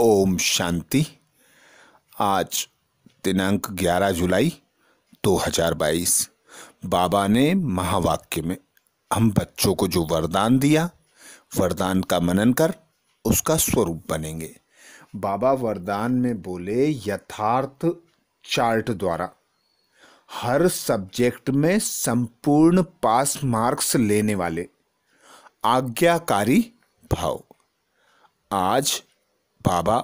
ओम शांति। आज दिनांक 11 जुलाई 2022। बाबा ने महावाक्य में हम बच्चों को जो वरदान दिया, वरदान का मनन कर उसका स्वरूप बनेंगे। बाबा वरदान में बोले, यथार्थ चार्ट द्वारा हर सब्जेक्ट में संपूर्ण पास मार्क्स लेने वाले आज्ञाकारी भाव। आज बाबा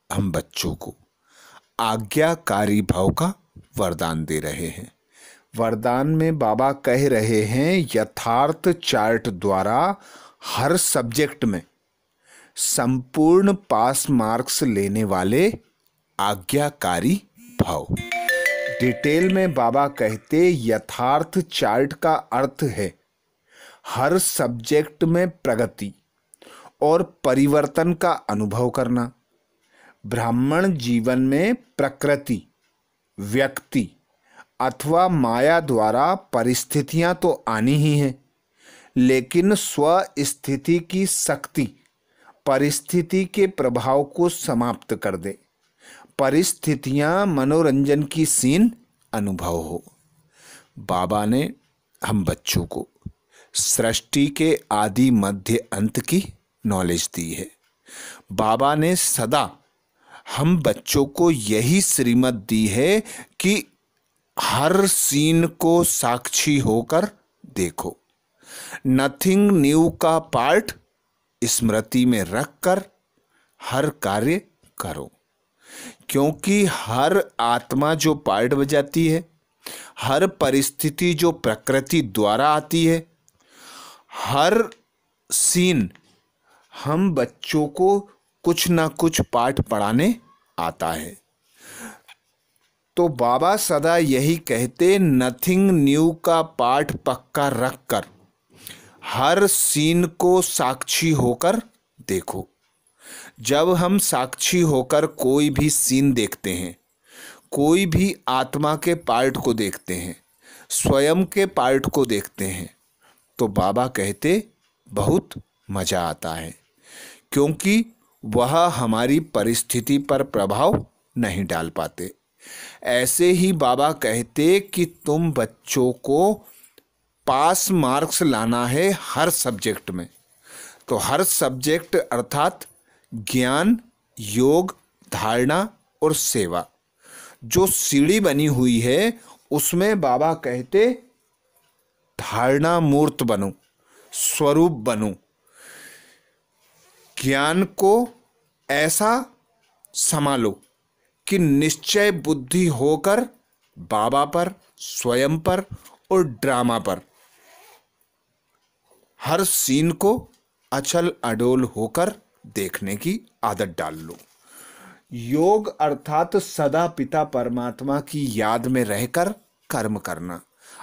हम बच्चों को आज्ञाकारी भाव का वरदान दे रहे हैं। वरदान में बाबा कह रहे हैं, यथार्थ चार्ट द्वारा हर सब्जेक्ट में संपूर्ण पास मार्क्स लेने वाले आज्ञाकारी भाव। डिटेल में बाबा कहते, यथार्थ चार्ट का अर्थ है हर सब्जेक्ट में प्रगति और परिवर्तन का अनुभव करना। ब्राह्मण जीवन में प्रकृति, व्यक्ति अथवा माया द्वारा परिस्थितियां तो आनी ही हैं, लेकिन स्व स्थिति की शक्ति परिस्थिति के प्रभाव को समाप्त कर दे। परिस्थितियां मनोरंजन की सीन अनुभव हो। बाबा ने हम बच्चों को सृष्टि के आदि मध्य अंत की नॉलेज दी है। बाबा ने सदा हम बच्चों को यही श्रीमत दी है कि हर सीन को साक्षी होकर देखो। नथिंग न्यू का पार्ट स्मृति में रखकर हर कार्य करो, क्योंकि हर आत्मा जो पार्ट बजाती है, हर परिस्थिति जो प्रकृति द्वारा आती है, हर सीन हम बच्चों को कुछ ना कुछ पाठ पढ़ाने आता है। तो बाबा सदा यही कहते, नथिंग न्यू का पाठ पक्का रखकर हर सीन को साक्षी होकर देखो। जब हम साक्षी होकर कोई भी सीन देखते हैं, कोई भी आत्मा के पार्ट को देखते हैं, स्वयं के पार्ट को देखते हैं, तो बाबा कहते बहुत मजा आता है, क्योंकि वह हमारी परिस्थिति पर प्रभाव नहीं डाल पाते। ऐसे ही बाबा कहते कि तुम बच्चों को पास मार्क्स लाना है हर सब्जेक्ट में। तो हर सब्जेक्ट अर्थात ज्ञान, योग, धारणा और सेवा जो सीढ़ी बनी हुई है, उसमें बाबा कहते धारणा मूर्त बनो, स्वरूप बनो। ज्ञान को ऐसा संभालो कि निश्चय बुद्धि होकर बाबा पर, स्वयं पर और ड्रामा पर हर सीन को अचल अडोल होकर देखने की आदत डाल लो। योग अर्थात सदा पिता परमात्मा की याद में रहकर कर्म करना,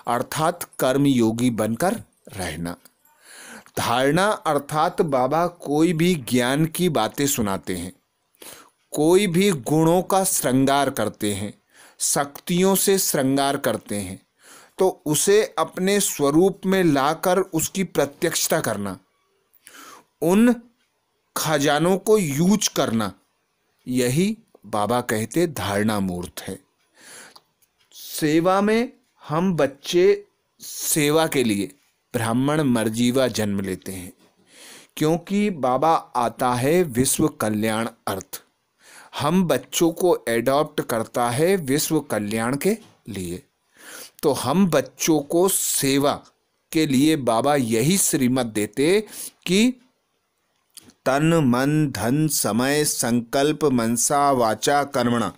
अर्थात कर्म योगी बनकर रहना। धारणा अर्थात बाबा कोई भी ज्ञान की बातें सुनाते हैं, कोई भी गुणों का श्रृंगार करते हैं, शक्तियों से श्रृंगार करते हैं, तो उसे अपने स्वरूप में लाकर उसकी प्रत्यक्षता करना, उन खजानों को यूज करना, यही बाबा कहते धारणा मूर्त है। सेवा में हम बच्चे सेवा के लिए ब्राह्मण मर्जीवा जन्म लेते हैं, क्योंकि बाबा आता है विश्व कल्याण अर्थ। हम बच्चों को एडॉप्ट करता है विश्व कल्याण के लिए। तो हम बच्चों को सेवा के लिए बाबा यही श्रीमत देते कि तन मन धन समय संकल्प मनसा वाचा कर्मणा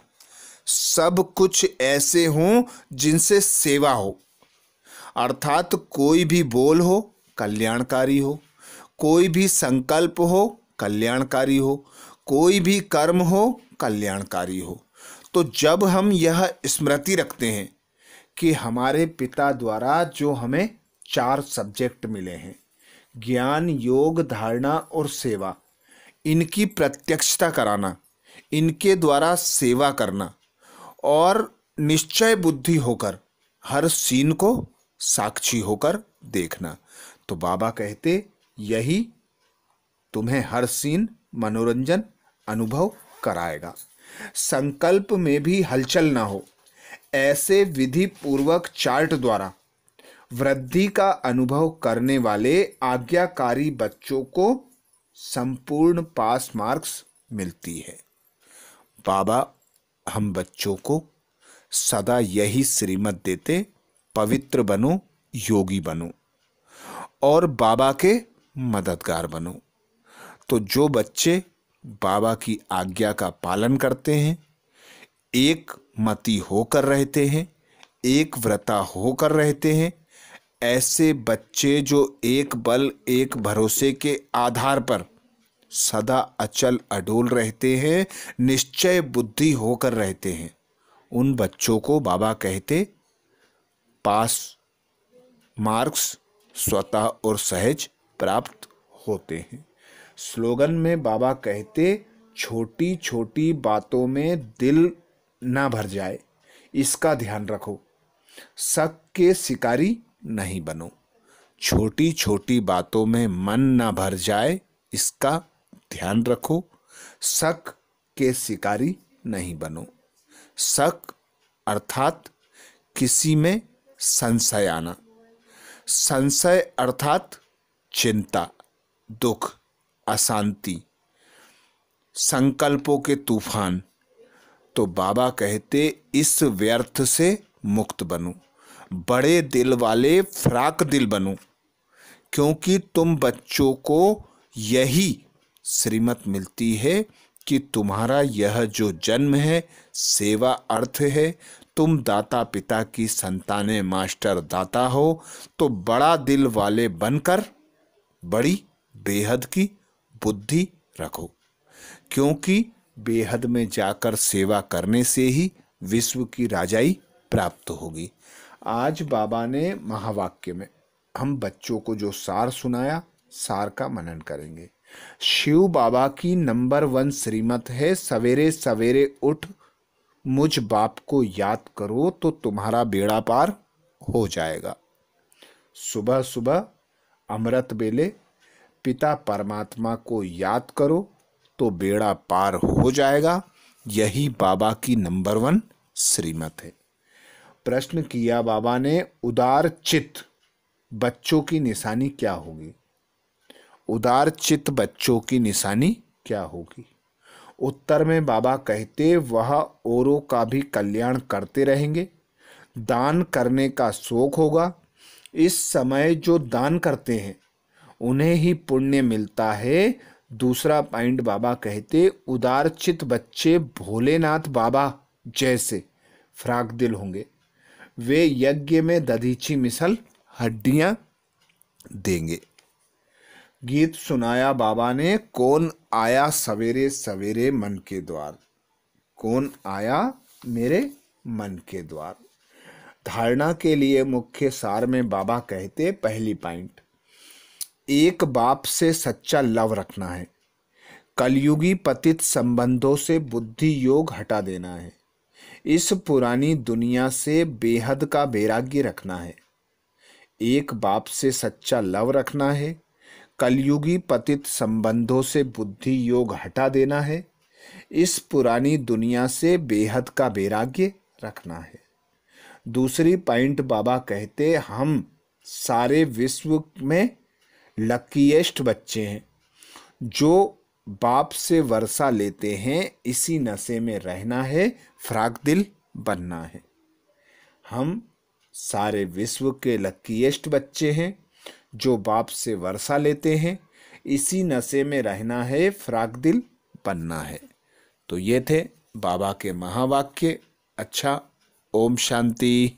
सब कुछ ऐसे हों जिनसे सेवा हो। अर्थात कोई भी बोल हो कल्याणकारी हो, कोई भी संकल्प हो कल्याणकारी हो, कोई भी कर्म हो कल्याणकारी हो। तो जब हम यह स्मृति रखते हैं कि हमारे पिता द्वारा जो हमें 4 सब्जेक्ट मिले हैं, ज्ञान, योग, धारणा और सेवा, इनकी प्रत्यक्षता कराना, इनके द्वारा सेवा करना और निश्चय बुद्धि होकर हर सीन को साक्षी होकर देखना, तो बाबा कहते यही तुम्हें हर सीन मनोरंजन अनुभव कराएगा। संकल्प में भी हलचल ना हो, ऐसे विधि पूर्वक चार्ट द्वारा वृद्धि का अनुभव करने वाले आज्ञाकारी बच्चों को संपूर्ण पास मार्क्स मिलती है। बाबा हम बच्चों को सदा यही श्रीमत देते, पवित्र बनो, योगी बनो और बाबा के मददगार बनो। तो जो बच्चे बाबा की आज्ञा का पालन करते हैं, एक मति होकर रहते हैं, एक व्रता होकर रहते हैं, ऐसे बच्चे जो एक बल एक भरोसे के आधार पर सदा अचल अडोल रहते हैं, निश्चय बुद्धि होकर रहते हैं, उन बच्चों को बाबा कहते पास मार्क्स स्वतः और सहज प्राप्त होते हैं। स्लोगन में बाबा कहते छोटी छोटी बातों में दिल ना भर जाए, इसका ध्यान रखो। शक के शिकारी नहीं बनो। छोटी छोटी बातों में मन ना भर जाए, इसका ध्यान रखो। शक के शिकारी नहीं बनो। शक अर्थात किसी में संशय आना। संशय अर्थात चिंता, दुख, अशांति, संकल्पों के तूफान। तो बाबा कहते इस व्यर्थ से मुक्त बनो, बड़े दिल वाले फ्राक दिल बनो, क्योंकि तुम बच्चों को यही श्रीमत मिलती है कि तुम्हारा यह जो जन्म है सेवा अर्थ है। तुम दाता पिता की संतानें मास्टर दाता हो, तो बड़ा दिल वाले बनकर बड़ी बेहद की बुद्धि रखो, क्योंकि बेहद में जाकर सेवा करने से ही विश्व की राजाई प्राप्त होगी। आज बाबा ने महावाक्य में हम बच्चों को जो सार सुनाया, सार का मनन करेंगे। शिव बाबा की नंबर 1 श्रीमत है, सवेरे सवेरे उठ मुझ बाप को याद करो तो तुम्हारा बेड़ा पार हो जाएगा। सुबह सुबह अमृत बेले पिता परमात्मा को याद करो तो बेड़ा पार हो जाएगा। यही बाबा की नंबर 1 श्रीमत है। प्रश्न किया बाबा ने, उदार चित्त बच्चों की निशानी क्या होगी? उदार चित्त बच्चों की निशानी क्या होगी? उत्तर में बाबा कहते वह औरों का भी कल्याण करते रहेंगे, दान करने का शौक होगा। इस समय जो दान करते हैं उन्हें ही पुण्य मिलता है। दूसरा पॉइंट बाबा कहते उदार चित्त बच्चे भोलेनाथ बाबा जैसे फ्राक दिल होंगे। वे यज्ञ में दधीची मिसल हड्डियां देंगे। गीत सुनाया बाबा ने, कौन आया सवेरे सवेरे मन के द्वार, कौन आया मेरे मन के द्वार। धारणा के लिए मुख्य सार में बाबा कहते पहली पॉइंट, एक बाप से सच्चा लव रखना है, कलयुगी पतित संबंधों से बुद्धि योग हटा देना है, इस पुरानी दुनिया से बेहद का वैराग्य रखना है। एक बाप से सच्चा लव रखना है, कलयुगी पतित संबंधों से बुद्धि योग हटा देना है, इस पुरानी दुनिया से बेहद का वैराग्य रखना है। दूसरी पॉइंट बाबा कहते हम सारे विश्व में लकीएस्ट बच्चे हैं, जो बाप से वर्षा लेते हैं, इसी नशे में रहना है, फ्राक दिल बनना है। हम सारे विश्व के लकीएस्ट बच्चे हैं, जो बाप से वर्षा लेते हैं, इसी नशे में रहना है, फ्राक दिल बनना है। तो ये थे बाबा के महावाक्य। अच्छा, ओम शांति।